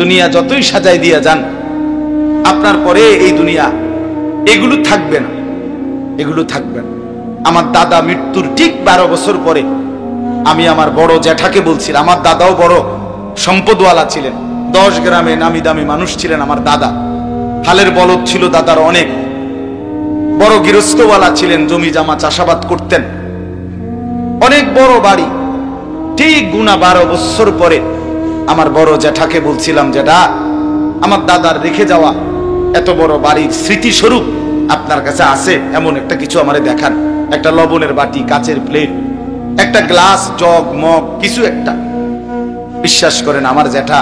দুনিয়া যতই সাজাই দিয়া যান, আপনার পরে এই দুনিয়া এগুলো থাকবে না, এগুলো থাকবে না। আমার দাদা মৃত্যুর ঠিক 12 বছর পরে আমি আমার বড় জ্যাঠাকে বলছিলাম, আমার দাদাও বড় সম্পদওয়ালা ছিলেন, 10 গ্রামে নামি দামি মানুষ ছিলেন আমার দাদা। হালের বলদ ছিল দাদার অনেক, বড় গৃহস্থওয়ালা ছিলেন, জমি জামা চাষাবাদ করতেন, অনেক বড় বাড়ি। ঠিক গুনা 12 বছর পরে আমার বড় জ্যাঠাকে বলছিলাম, জ্যাঠা আমার দাদার রেখে যাওয়া এত বড় বাড়ির স্মৃতিস্বরূপ আপনার কাছে আছে এমন একটা কিছু আমারে দেখান, একটা লবণের বাটি, কাচের প্লেট, একটা গ্লাস, জগ, মগ, কিছু একটা। বিশ্বাস করেন আমার জ্যাঠা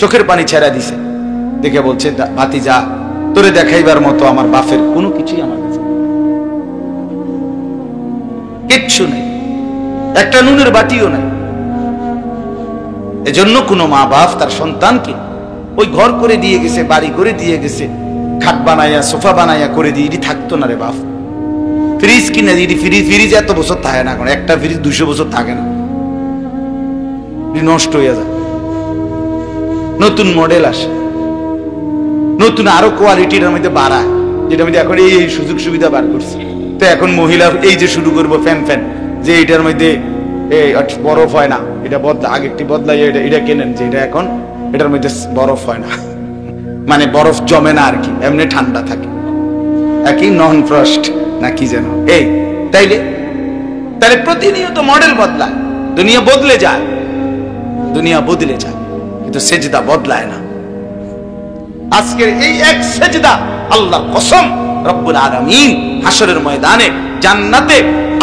চোখের পানি ছেড়া দিছে, দেখে বলছে, ভাতিজা তোরে দেখাইবার মতো আমার বাপের কোনো কিছুই আমার কাছে কিচ্ছু নেই, একটা নুনের বাটিও নাই। এজন্য কোনো মা বাপ তার সন্তানকে ওই ঘর করে দিয়ে গেছে, বাড়ি করে দিয়ে গেছে, খাট বানাইয়া সোফা বানাইয়া করে দিয়ে, এটি থাকতো না রে বাপ। ফ্রিজ কিনে দিয়ে, ফ্রিজ এত বছর থাকে না, এখন একটা ফ্রিজ 200 বছর থাকে না, নষ্ট হয়ে যায়। নতুন মডেল আসে, নতুন আরো কোয়ালিটির মধ্যে বাড়ায়, যেটা মধ্যে এখন এই সুযোগ সুবিধা বার করছে। তো এখন মহিলা এই যে শুরু করবো ফ্যান ফ্যান, যে এটার মধ্যে বরফ হয় না, এটা বদলা, আগে একটি বদলাই এটা কেনেন, যে এটা এখন এটার মধ্যে বরফ হয় না, মানে বরফ জমে না আর কি, এমনি ঠান্ডা থাকে, একই নন ফ্রস্ট না কি যেন এই। তাইলে প্রতিনিয়ত মডেল বদলায়, দুনিয়া বদলে যায়, দুনিয়া বদলে যায়, কিন্তু সেজদা বদলায় না। আজকের এই এক সেজদা, আল্লাহ কসম, রব্বুল আলামিন হাসরের ময়দানে জান্নাতে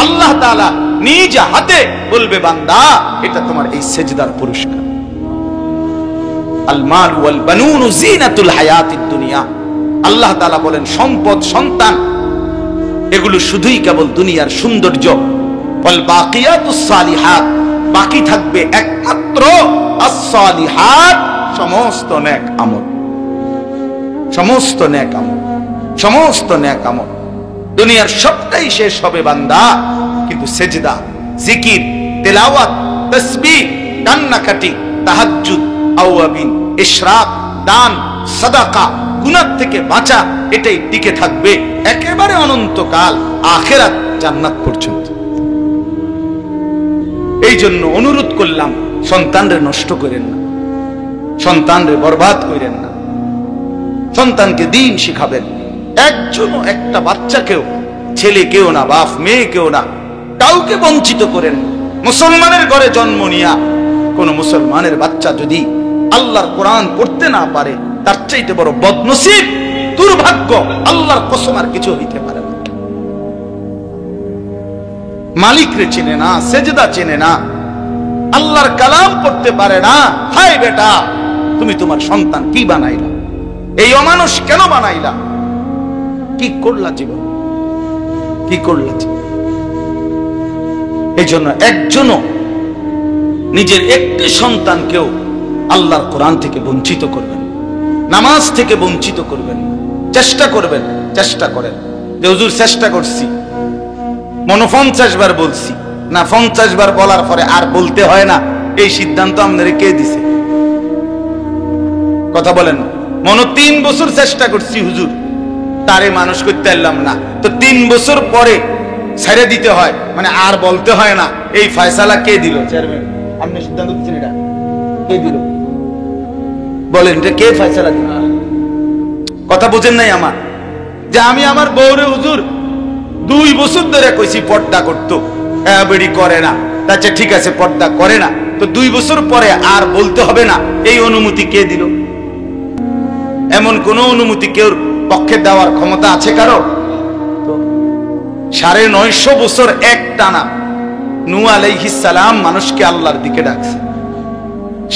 আল্লাহ তাআলা নিজ হাতে বলবে, বান্দা এটা তোমার এই সেজদার পুরস্কার। আল মাল ওয়াল বানুন জিনাতুল হায়াতিদ দুনিয়া। আল্লাহ তাআলা বলেন, সম্পদ, সন্তান এগুলো শুধুই কেবল দুনিয়ার সৌন্দর্য। ওয়াল বাকিয়াতুস সালিহাত, বাকি থাকবে একমাত্র আস-সালিহাত, সমস্ত নেক আমল, সমস্ত নেক আমল, সমস্ত নেক আমল। দুনিয়ার সবটাই শেষ হবে বান্দা, কিন্তু সেজদা, জিকির, তেলাওয়াত, তাসবিহ, কান্নাকাটি, তাহাজ্জুদ, আওয়াবিন, ইশরাক, দান, সাদাকা, গুনাহ থেকে বাঁচা, এটাই টিকে থাকবে একেবারে অনন্তকাল, আখিরাত জান্নাত পর্যন্ত। এই জন্য অনুরোধ করলাম, সন্তানরে নষ্ট করেন না, সন্তানরে বরবাদ করেন না, সন্তানকে দিন শিখাবেন। একজনও একটা বাচ্চাকেও, ছেলে কেউ না, বাপ মেয়ে কেউ না, কাউকে বঞ্চিত করেন। মুসলমানের ঘরে জন্ম নিয়া কোন মুসলমানের বাচ্চা যদি আল্লাহর কোরআন পড়তে না পারে, তার চাইতে বড় বদনসিব, দুর্ভাগ্য আল্লাহর কসম আর কিছু হইতে পারে না। মালিকরে চেনে না, সেজদা চেনে না, আল্লাহর কালাম পড়তে পারে না। হায় বেটা, তুমি তোমার সন্তান কি বানাইলা? এই অমানুষ কেন বানাইলা? কি করলা জীবন, কি করলা জীবন? এই জন্য একজনও নিজের একটি সন্তানকেও আল্লাহর কোরআন থেকে বঞ্চিত করবেন, নামাজ থেকে বঞ্চিত করবেন। চেষ্টা করবেন, চেষ্টা করেন যে হুজুর চেষ্টা করছি, 50 বার বলছি না, 50 বার বলার পরে আর বলতে হয় না, এই সিদ্ধান্ত আপনারা কে দিছে? কথা বলেন। 3 বছর চেষ্টা করছি হুজুর, তারে মানুষ করতে পারলাম না, তো 3 বছর পরে ছেড়ে দিতে হয়, মানে আর বলতে হয় না, এই ফয়সালা কে দিল? চেয়ারম্যান, আপনি সিদ্ধান্ত দিচ্ছেন, এটা কে দিল বলেন? এটা কে ফয়সালা দিল? কথা বুঝেন নাই আমার? যে আমি আমার বউরে হুজুর 2 বছর ধরে কইছি পর্দা করতো, বেড়ি করে না, আচ্ছা ঠিক আছে পর্দা করে না, তো 2 বছর পরে আর বলতে হবে না, এই অনুমতি কে দিল? এমন কোন অনুমতি কেউ পক্ষে দেওয়ার ক্ষমতা আছে কারো? 950 বছর এক টানা নূহ আলাইহিস সালাম মানুষকে আল্লাহর দিকে ডাকছে।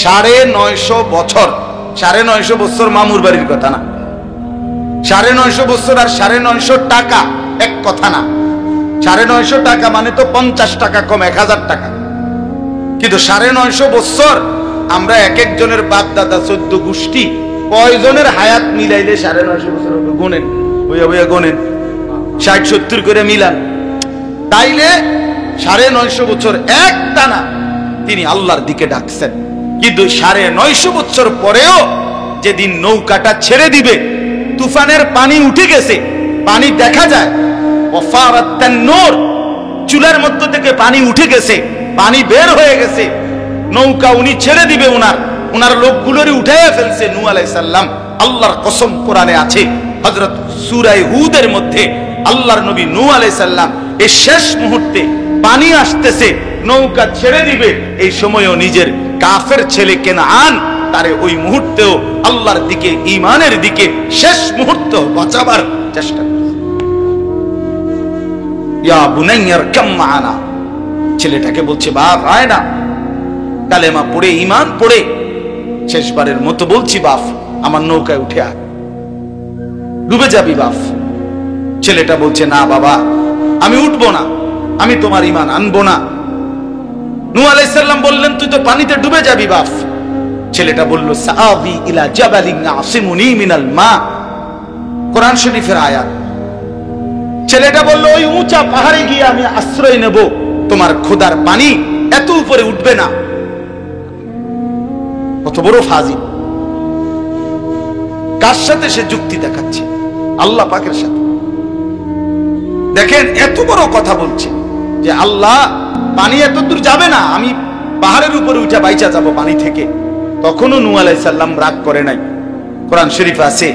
950 বছর, 950 বছর মামুর বাড়ির কথা না, 950 বছর আর 950 টাকা এক কথা না। 950 টাকা মানে তো 50 টাকা কম, 1000 টাকা। কিন্তু 950 বছর আমরা এক একজনের বাপ দাদা 14 গোষ্ঠী কয়জনের হায়াত মিলাইলে 950 বছর গুনেন, বইয়া বইয়া গুনেন, 60-70 করে মিলান, তাইলে 950 বছর এক টানা তিনি আল্লাহর দিকে ডাকছেন। কিন্তু 950 বছর পরেও যেদিন নৌকাটা ছেড়ে দিবে, তুফানের পানি উঠে গেছে, পানি দেখা যায়, ওয়াফারাত তান্নুর, চুলার মধ্য থেকে পানি উঠে গেছে, পানি বের হয়ে গেছে, নৌকা উনি ছেড়ে দিবে, ওনার লোকগুলোরই উঠাইয়া ফেলছে নূহ আলাইহিস সালাম। আল্লাহর কসম, কোরআনে আছে, হযরত সূরা হুদের মধ্যে আল্লাহর নবী নূহ আলাইহিস সালাম এই শেষ মুহূর্তে পানি আসতেছে, নৌকা ছেড়ে দিবে, এই সময়ও নিজের কাফের ছেলে কেনান তারে ওই মুহূর্তেও আল্লাহর দিকে, ঈমানের দিকে শেষ মুহূর্ত বাঁচাবার চেষ্টা করছে। ইয়া বুনাইয়ার কাম মা'ানা, ছেলেটাকে বলছে বাপ আয় না, কালেমা পড়ে, ঈমান পড়ে শেষবারের মতো বলছি বাপ আমার নৌকায় উঠে আয়, ডুবে যাবি বাপ। ছেলেটা বলছে না বাবা, আমি উঠবো না, আমি তোমার ঈমান আনবো না। নূহ আলাইহিস সালাম বললেন তুই তো পানিতে ডুবে যাবি বাপ। ছেলেটা বলল সাআবি ইলা জাবালিন আসিমুনি মিনাল মা, কোরআন শরীফের আয়াত। ছেলেটা বলল ওই উঁচা পাহাড়ে গিয়ে আমি আশ্রয় নেব, তোমার খোদার পানি এত উপরে উঠবে না। কত বড় ফাজিল! কার সাথে সে যুক্তি দেখাচ্ছে? আল্লাহ পাকের সাথে। দেখেন এত বড় কথা বলছে যে আল্লাহ পানি এত দূর যাবে না, আমি পাহাড়ের উপরে উঠে বাইচা যাব পানি থেকে। তখনও নূহ আলাইহিস সালাম রাগ করে নাই, কোরআন শরীফে আছে,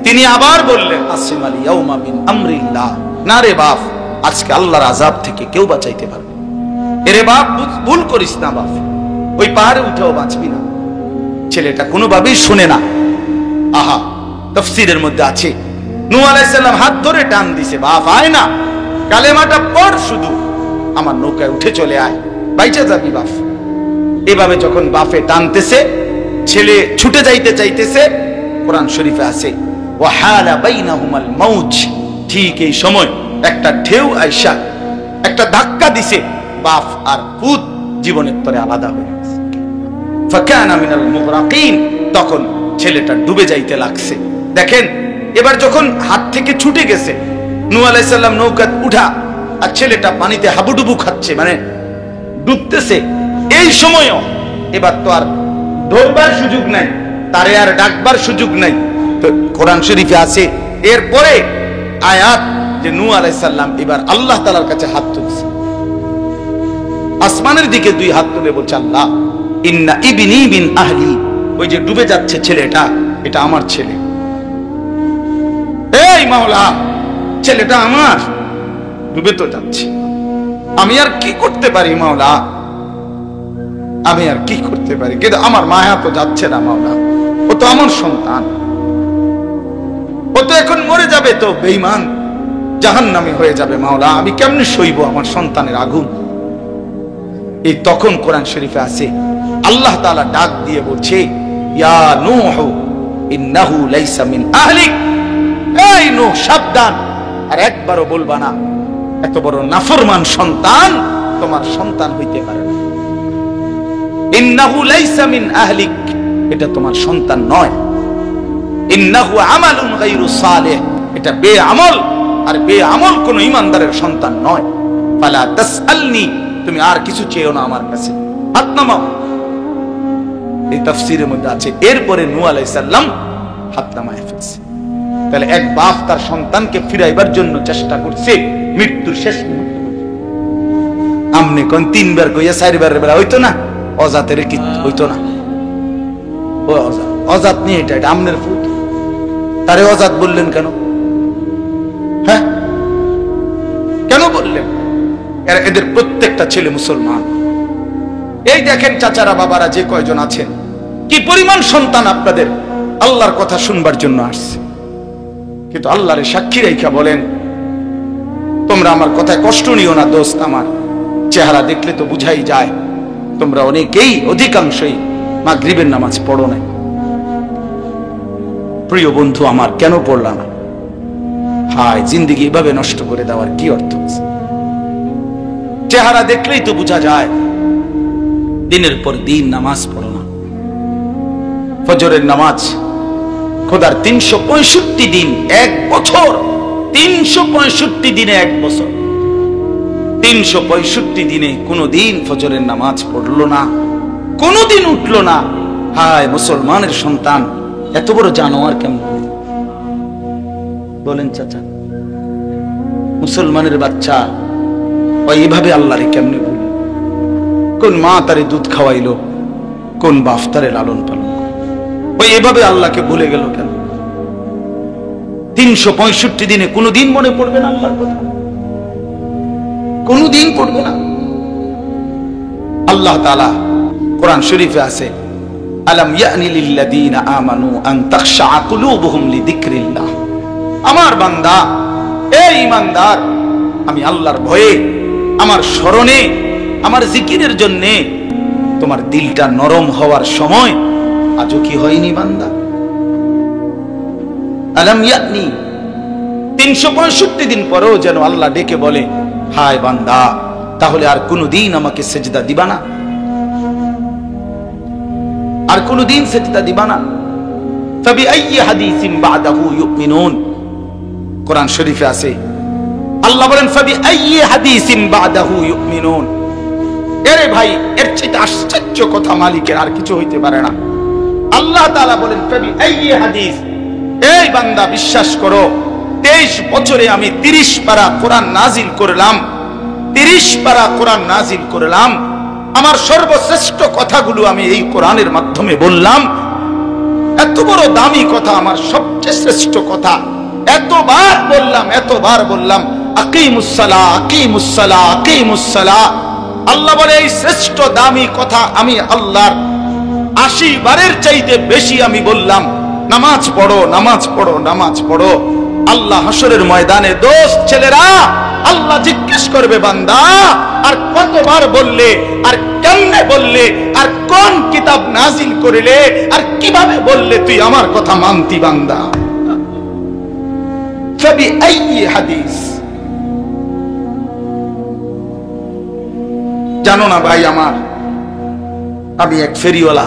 তিনি আবার বললেন আসিমাল ইয়াউমা মিন আমরিল্লাহ, না রে বাপ, আজকে আল্লাহর আযাব থেকে কেউ বাঁচাইতে পারবে। এরে বাপ ভুল করিস না বাপ, ওই পাহাড়ে উঠেও বাঁচবি না। ছেলেটা কোনোভাবেই শুনে না। আহা, তাফসীরের মধ্যে আছে নূহ আলাইহিস সালাম হাত ধরে টান দিছে, বাপ আয় না, কালেমাটা পড়, শুধু আমার নৌকায় উঠে চলে আয়, বাইচা যাবি বাপ। এভাবে যখন বাপে টানতেছে, ছেলে ছুটে যাইতে চাইতেছে, কোরআন শরীফে আছে ওয়াহালা বাইনাহুমাল মাউজ, ঠিক এই সময় একটা ঢেউ আইসা একটা ধাক্কা দিছে, বাপ আর পুত জীবনের পরে আলাদা হয়ে গেছে। ফাকানা মিনাল মুগরাকিন, তখন ছেলেটা ডুবে যাইতে লাগছে। দেখেন এবার যখন হাত থেকে ছুটে গেছে, নূহ আলাইহিস সালাম নৌকা উঠা, আর ছেলেটা পানিতে হাবুডুবু খাচ্ছে, মানে ডুবতেছে। এই সময়ও এবার তো আর ধরবার সুযোগ নাই, তারে আর ডাকবার সুযোগ নাই। তো কোরআন শরীফে আছে এরপরে আয়াত যে নূহ আলাইহিস সালাম এবার আল্লাহ তাআলার কাছে হাত তুলছে, আসমানের দিকে দুই হাত তুলে বলছে আল্লাহ ইন্না ইবনি মিন আহলি, ওই যে ডুবে যাচ্ছে ছেলেটা, এটা আমার ছেলে। এই মাওলা, ছেলেটা আমার, ডুবে তো যাচ্ছে, আমি আর কি করতে পারি মাওলা, আমি আর কি করতে পারি, কিন্তু আমার মায়া তো যাচ্ছে না মাওলা, ও তো আমার সন্তান, ও তো এখন মরে যাবে, তো বেঈমান জাহান্নামী হয়ে যাবে মাওলা, আমি কেমনে সইব আমার সন্তানের আগুন। এই তখন কোরআন শরীফে আছে আল্লাহ তাআলা ডাক দিয়ে বলছে ইয়া নূহ ইন্নাহু লাইসা মিন আহলিক, এই নূহ সাবধান, আর একবারও বলবা না এত বড় নাফরমান সন্তান তোমার সন্তান হইতে পারে না। ইন্নাহু লাইসা মিন আহলিক, এটা তোমার সন্তান নয়। ইন্নাহু আমালুন গায়রু সালিহ, এটা বেআমল, আর বেআমল কোন ঈমানদারের সন্তান নয়। ফালা তাসআলনি, তুমি আর কিছু চেয়েও না আমার কাছে, হাত নামাও। এই তাফসীরের মধ্যে আছে এরপরে নূহ আলাইহিস সালাম হাত নামায় ফেলছে। তাহলে এক বাপ তার সন্তানকে ফিরাইবার জন্য চেষ্টা করছে মৃত্যুর শেষ মুহূর্তে। আমনে কোন তিনবার কইয়া চারবার বেলা হইতো না, অজাতের কি হইতো না, ও অজাত, অজাত নিয়ে এটা আমনের ফুট, তারে অজাত বললেন কেন? হ্যাঁ কেন বললেন? এদের প্রত্যেকটা ছেলে মুসলমান। এই দেখেন চাচারা বাবারা যে কয়জন আছেন, কি পরিমাণ সন্তান আপনাদের আল্লাহর কথা শুনবার জন্য আসছে, কিন্তু আল্লাহরে সাক্ষী রেখা বলেন তোমরা আমার কথায় কষ্ট নিও না দোস্ত, আমার চেহারা দেখলে তো বুঝাই যায় তোমরা অনেকেই, অধিকাংশই মাগরিবের নামাজ পড়ো না। প্রিয় বন্ধু আমার, কেন পড়লা না? হায়, জিন্দেগি এভাবে নষ্ট করে দেওয়ার কি অর্থ আছে? চেহারা দেখলেই তো বোঝা যায় দিনের পর দিন নামাজ পড়ো না। ফজরের নামাজ খোদার 365 দিন, এক বছর, 365 দিনে এক বছর, 365 দিনে কোনো দিন ফজরের নামাজ পড়লো না, কোনোদিন উঠলো না। হায় মুসলমানের সন্তান এত বড় জানোয়ার কেমন বলেন চাচা? মুসলমানের বাচ্চা এইভাবে আল্লাহরে কেমনে বলি? কোন মা তারে দুধ খাওয়াইলো, কোন বাপ তারে লালন পালন ওই এভাবে আল্লাহকে ভুলে গেল কেন? 365 দিনে কোনদিন মনে পড়বে না আল্লাহর কথা? কোনদিন পড়বে না? আল্লাহ তাআলা কোরআন শরীফে আছে, আলাম ইয়ানি লিল্লাযীনা আমানু আন তাখশা কুলুবুহুম লিযিকরিল্লাহ। আমার বান্দা, এই ঈমানদার, আমি আল্লাহর ভয়ে, আমার স্মরণে, আমার জিকিরের জন্য তোমার দিলটা নরম হওয়ার সময় আজও কি হয়নি বান্দা? আলাম ইয়ানি, 365 দিন পরেও যেন আল্লাহ ডেকে বলে, হায় বান্দা, তাহলে আর কোনদিন আমাকে সেজদা দিবা না? আর কোনদিন সেজদা দিবা না? ফাবিআইয়ি হাদিসিন বাদাহু ইউমিনুন। কোরআন শরীফে আছে, আল্লাহ বলেন ফাবিআইয়ি হাদিসিন বাদাহু ইউমিনুন। এরে ভাই, এর চেয়ে আশ্চর্য কথা মালিকের আর কিছু হইতে পারে না। আল্লাহ তাআলা বলেন ফাবিআইয়ি হাদিস, এই বান্দা বিশ্বাস করো, 23 বছরে আমি 30 পারা কোরআন নাজিল করলাম, 30 পারা কোরআন নাজিল করলাম। আমার সর্বশ্রেষ্ঠ কথাগুলো আমি এই কোরআনের মাধ্যমে বললাম। এত বড় দামি কথা, আমার সবচেয়ে শ্রেষ্ঠ কথা এতবার বললাম, এতবার বললাম, আকিমুস সালাহ, আকিমুস সালাহ, আকিমুস সালাহ। আল্লাহ বলে এই শ্রেষ্ঠ দামি কথা আমি আল্লাহর 80 বারের চাইতে বেশি আমি বললাম, নামাজ পড়ো, নামাজ পড়ো, নামাজ পড়ো। আল্লাহ হাসরের ময়দানে দোস্ত ছেলেরা, আল্লাহ জিজ্ঞেস করবে, বান্দা আর কতবার বললে, আর কেমনে বললে, আর কোন কিতাব নাজিল করিলে, আর কিভাবে বললে তুই আমার কথা মানতি বান্দা? ফাবিআইয়ি হাদিস। জানো না ভাই আমার, আমি এক ফেরিওয়ালা,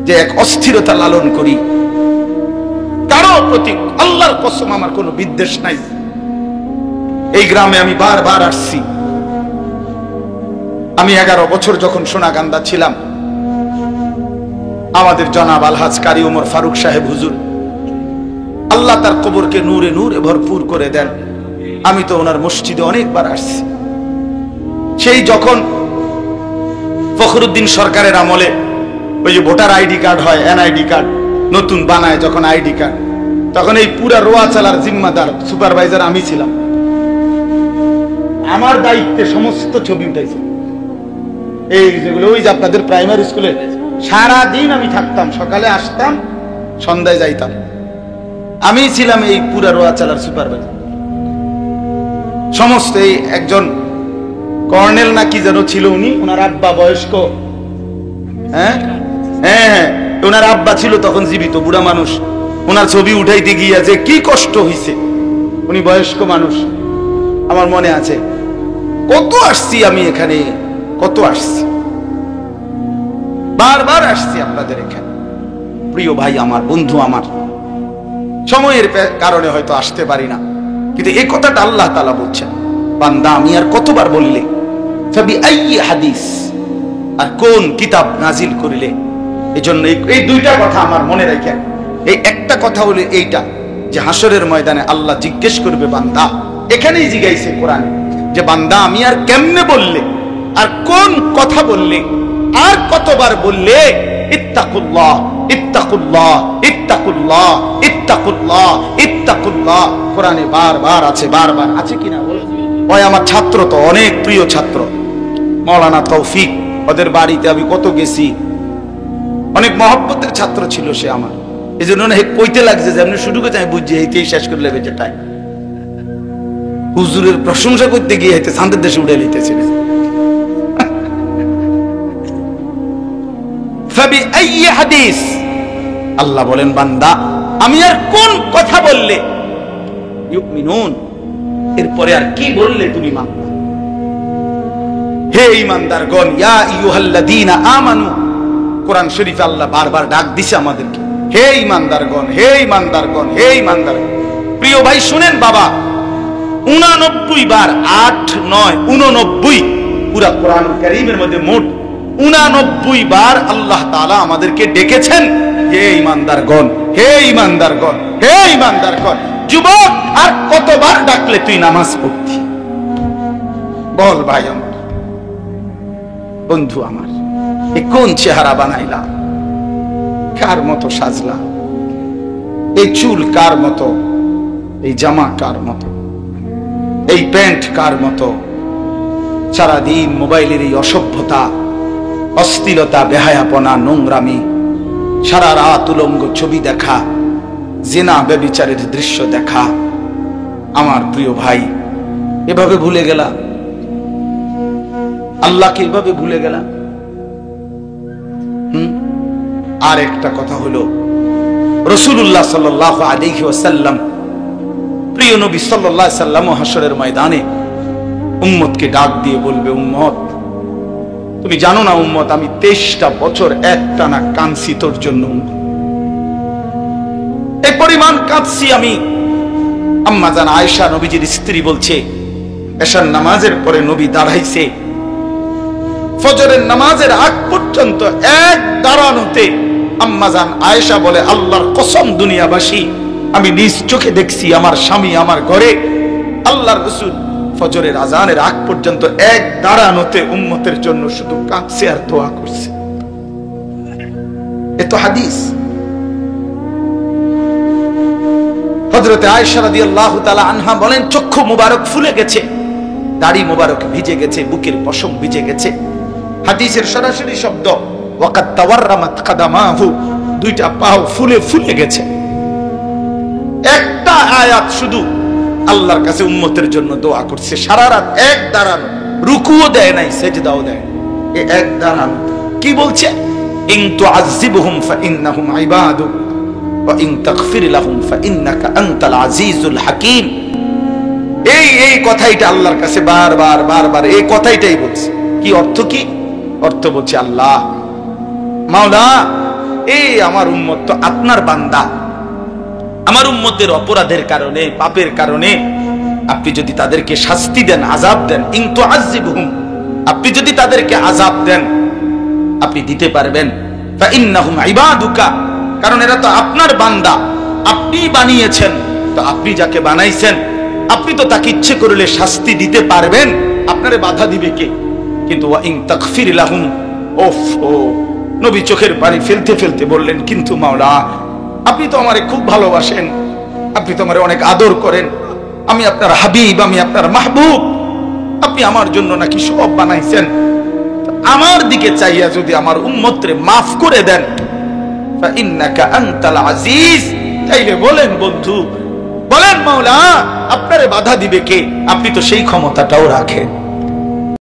যে এক অস্থিরতা লালন করি কারো প্রতি, আল্লাহর কসম আমার কোনো বিদ্বেষ নাই। এই গ্রামে আমি বারবার আসছি। আমি 11 বছর যখন সোনাগান্দা ছিলাম, আমাদের জনাব আলহাজ কারি ওমর ফারুক সাহেব হুজুর, আল্লাহ তার কবরকে নূরে নূরে ভরপুর করে দেন। আমি তো ওনার মসজিদে অনেকবার আসছি। সেই যখন ফখরুদ্দিন সরকারের আমলে ওই যে ভোটার আইডি কার্ড হয়, এনআইডি কার্ড নতুন বানায় যখন আইডি কার্ড, তখন এই পুরা রোয়া চালার জিম্মাদার সুপারভাইজার আমি ছিলাম। আমার দায়িত্বে সমস্ত ছবি উঠাইছে, এই যেগুলো ওই যে আপনাদের প্রাইমারি স্কুলে সারা দিন আমি থাকতাম, সকালে আসতাম, সন্ধ্যায় যাইতাম। আমি ছিলাম এই পুরা রোয়া চালার সুপারভাইজার। সমস্ত এই একজন কর্নেল না কি যেন ছিল উনি, ওনার আব্বা বয়স্ক, হ্যাঁ হ্যাঁ, ওনার আব্বা ছিল তখন জীবিত, বুড়া মানুষ। ওনার ছবি উঠাইতে গিয়া যে কি কষ্ট হইছে, উনি বয়স্ক মানুষ, আমার মনে আছে। কত আসছি আমি এখানে, কত আসছি, বারবার আসছি আপনাদের এখানে। প্রিয় ভাই আমার, বন্ধু আমার, সময়ের কারণে হয়তো আসতে পারি না, কিন্তু এই কথাটা আল্লাহ তাআলা বলছেন, বান্দা আমি আর কতবার বললে, ফাবিআইয়ি হাদিস, আর কোন কিতাব নাজিল করিলে। এই জন্য এই দুইটা কথা আমার মনে রাখেন। এই একটা কথা হলো এইটা, যে হাসরের ময়দানে আল্লাহ জিজ্ঞেস করবে বান্দা, এখানেই জিজ্ঞাইছে কোরআন, যে বান্দা আমি আর কেমনে বললে, আর কোন কথা বললে, আর কতবার বললে, ইত্তাকুল্লাহ, ইত্তাকুল্লাহ, ইত্তাকুল্লাহ, ইত্তাকুল্লাহ, ইত্তাকুল্লাহ। কোরআনে বারবার আছে, বারবার আছে কিনা? ওই আমার ছাত্র তো অনেক প্রিয় ছাত্র, মাওলানা তৌফিক, ওদের বাড়িতে আমি কত গেছি, অনেক মহব্বতের ছাত্র ছিল সে আমার। এই জন্য কইতে লাগছে যে আপনি শুরু করতে, আমি বুঝছি এইতেই শেষ করে লেবে, যেটাই হুজুরের প্রশংসা করতে গিয়ে হইতে চাঁদের দেশে উঠে লইতেছিল। ফাবিআইয়ি হাদিস, আল্লাহ বলেন বান্দা আমি আর কোন কথা বললে ইউমিনুন, এরপরে আর কি বললে তুমি মানবে। হে ঈমানদারগণ, ইয়া আইয়ুহাল্লাযীনা আমানু, কোরআন শরীফে আল্লাহ বারবার ডাক দিছে আমাদেরকে, হে ঈমানদারগণ, হে ঈমানদারগণ, হে ঈমানদারগণ। প্রিয় ভাই শুনেন বাবা, 89 বার, 8, 9, 89 পুরা কোরআন কারীমের মধ্যে মোট 89 বার আল্লাহ তাআলা আমাদেরকে ডেকেছেন, হে ঈমানদারগণ, হে ঈমানদারগণ, হে ঈমানদারগণ। যুবক, আর কতবার ডাকলে তুই নামাজ পড়তি? বল ভাই আমার, বন্ধু আমার, এই কোন চেহারা বানাইলা? কার মতো সাজলা? এই চুল কার মতো? এই জামা কার মতো? এই প্যান্ট কার মতো? সারাদিন মোবাইলের এই অসভ্যতা, অশ্লীলতা, বেহায়াপনা, নোংরামি, সারা রাত উলঙ্গ ছবি দেখা, জিনা ব্যভিচারের দৃশ্য দেখা। আমার প্রিয় ভাই, এভাবে ভুলে গেলা আল্লাহকে, এভাবে ভুলে গেলা। আর একটা কথা হলো, রাসূলুল্লাহ সাল্লাল্লাহু আলাইহি ওয়াসাল্লাম, প্রিয় নবী সাল্লাল্লাহু আলাইহি ওয়াসাল্লাম হাশরের ময়দানে উম্মতকে ডাক দিয়ে বলবে, উম্মত তুমি জানো না উম্মত, আমি 23টা বছর একটানা কাঁদছি তোর জন্য। এই পরিমাণ কাঁদছি আমি। আম্মা জান আয়েশা নবীজির স্ত্রী বলছে, এশার নামাজের পরে নবী দাঁড়াইছে, ফজরের নামাজের আগ পর্যন্ত এক দাঁড়ানোতে আম্মা জান আয়েশা বলে, আল্লাহর কসম দুনিয়াবাসী, আমি নিজ চোখে দেখছি আমার স্বামী আমার ঘরে আল্লাহর রাসূল ফজরের আজানের আগ পর্যন্ত এক দাঁড়ানোতে উম্মতের জন্য শুধু কাঁদছে আর দোয়া করছে। এ তো হাদিস। হযরতে আয়েশা রাদিয়াল্লাহু তাআলা আনহা বলেন, চক্ষু মুবারক ফুলে গেছে, দাড়ি মুবারক ভিজে গেছে, বুকের পশম ভিজে গেছে। হাদিসের সরাসরি শব্দ, ওয়াকাত তাওয়াররামাত কাদামাহু, দুইটা পাও ফুলে ফুলে গেছে। একটা আয়াত শুধু আল্লাহর কাছে উম্মতের জন্য দোয়া করছে, সারা রাত এক দাঁড়ানো, রুকুও দেয় নাই, সেজদাও দেয়, এই এক দাঁড়ানো। কি বলছে? ইন তুআযিবহুম ফাইন্নাহুম ইবাদুক ওয়া ইন তাগফির লাহুম ফাইন্নাকা আনতাল আজিজুল হাকীম। এই কথাইটা আল্লাহর কাছে বারবার এই কথাইটাই বলছে। কি অর্থ? কি অর্থ বলছে, আল্লাহ মাওলা, এই আমার উম্মত তো আপনার বান্দা, আমার উম্মতের অপরাধের কারণে, পাপের কারণে আপনি যদি তাদেরকে শাস্তি দেন, আযাব দেন, ইন তুআযিবহুম, আপনি যদি তাদেরকে আযাব দেন, আপনি দিতে পারবেন, ফাইন্নাহুম ইবাদুকা, কারণ এরা তো আপনার বান্দা, আপনি বানিয়েছেন, তো আপনি যাকে বানাইছেন আপনি তো তাকে ইচ্ছে করলে শাস্তি দিতে পারবেন, আপনারে বাধা দিবে কে? কিন্তু ওয়া ইন তাগফির লাহুম, নবী চোখের পানি ফেলতে ফেলতে বললেন, কিন্তু মাওলা, আপনি তো আমারে খুব ভালোবাসেন, আপনি তো আমারে অনেক আদর করেন, আমি আপনার হাবিব, আমি আপনার মাহবুব, আপনি আমার জন্য নাকি সব বানাইছেন, আমার দিকে চাইয়া যদি আমার উম্মতরে মাফ করে দেন, ফাইন্নাকা আনতাল আজিজ, তাইলে বলেন বন্ধু, বলেন মাওলা, আপনারে বাধা দিবে কে? আপনি তো সেই ক্ষমতাটাও রাখেন।